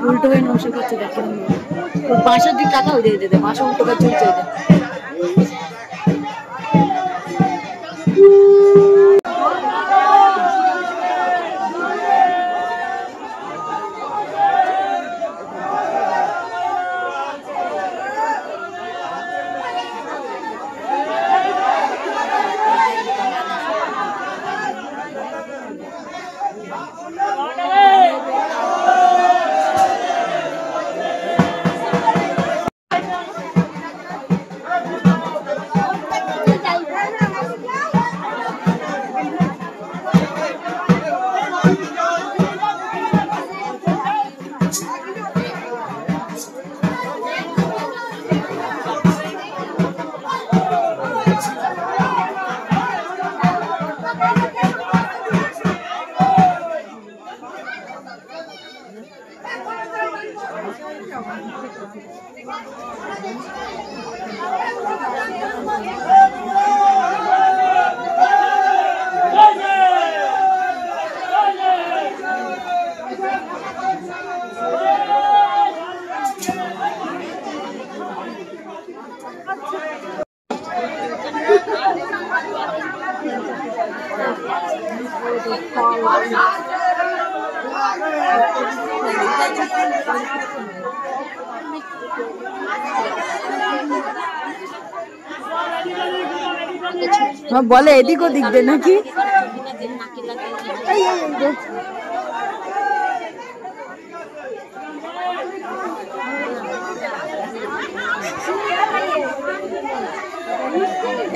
উল্টো হয়ে নমস্কার করছে, দেখেন 500 টাকা হয়ে দিয়ে দেবে, 500 উল্টো করে চলছে। বলে এদিক ওদিক দে নাকি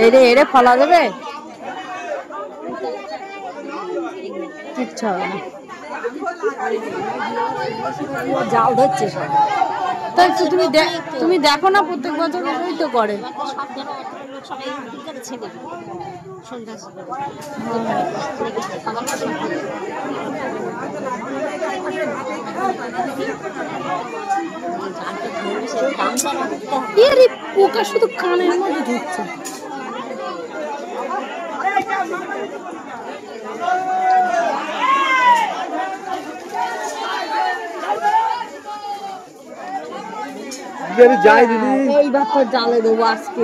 এরে এরে ফলা দেবে কিচ্ছু হবে না জাল ধরছে সব তাই তুমি দেখো না প্রত্যেক বছর ওই তো করে পোকা শুধু কানের মধ্যে ঢুকছে এইবার তো জালে দেবো আজকে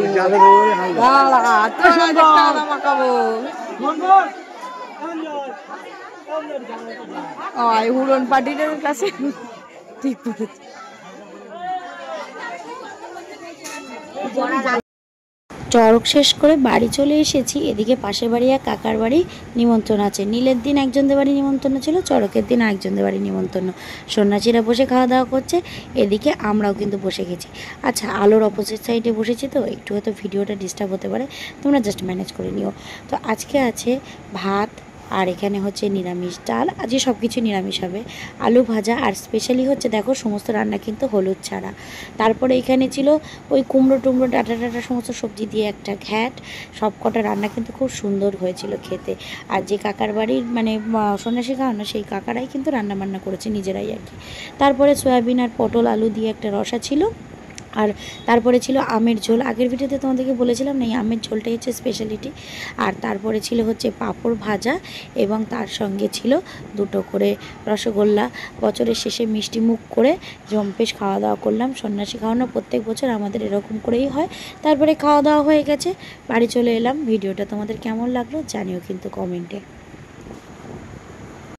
হুড়ন পার্টির কাছে ঠিক করেছে চড়ক শেষ করে বাড়ি চলে এসেছি। এদিকে পাশের বাড়ি আর কাকার বাড়ি নিমন্ত্রণ আছে। নীলের দিন একজনদের বাড়ি নিমন্ত্রণ ছিল, চড়কের দিন আরেকজনদের বাড়ি নিমন্ত্রণ। সন্ন্যাসীরা বসে খাওয়া দাওয়া করছে, এদিকে আমরাও কিন্তু বসে গেছি। আচ্ছা, আলোর অপোজিট সাইডে বসেছি তো একটু হয়তো ভিডিওটা ডিস্টার্ব হতে পারে, তোমরা জাস্ট ম্যানেজ করে নিও। তো আজকে আছে ভাত আর এখানে হচ্ছে নিরামিষ ডাল, আজকে সব কিছু নিরামিষ হবে, আলু ভাজা আর স্পেশালি হচ্ছে দেখো সমস্ত রান্না কিন্তু হলুদ ছাড়া। তারপরে এখানে ছিল ওই কুমড়ো টুমড়ো ডাটা টাটা সমস্ত সবজি দিয়ে একটা ঘ্যাট, সব কটা রান্না কিন্তু খুব সুন্দর হয়েছিল খেতে। আর যে কাকার বাড়ির মানে সন্ন্যাসী খাওয়ানো সেই কাকারাই কিন্তু রান্না বান্না করেছে নিজেরাই আর কি। তারপরে সয়াবিন আর পটল আলু দিয়ে একটা রসা ছিল, আর তারপরে ছিল আমের ঝোল। আগের ভিডিওতে তোমাদেরকে বলেছিলাম না, এই আমের ঝোলটাই হচ্ছে স্পেশালিটি। আর তারপরে ছিল হচ্ছে পাঁপড় ভাজা এবং তার সঙ্গে ছিল দুটো করে রসগোল্লা। বছরের শেষে মিষ্টি মুখ করে জম্পেশ খাওয়া দাওয়া করলাম। সন্ন্যাসী খাওয়ানো প্রত্যেক বছর আমাদের এরকম করেই হয়। তারপরে খাওয়া দাওয়া হয়ে গেছে, বাড়ি চলে এলাম। ভিডিওটা তোমাদের কেমন লাগলো জানিও কিন্তু কমেন্টে।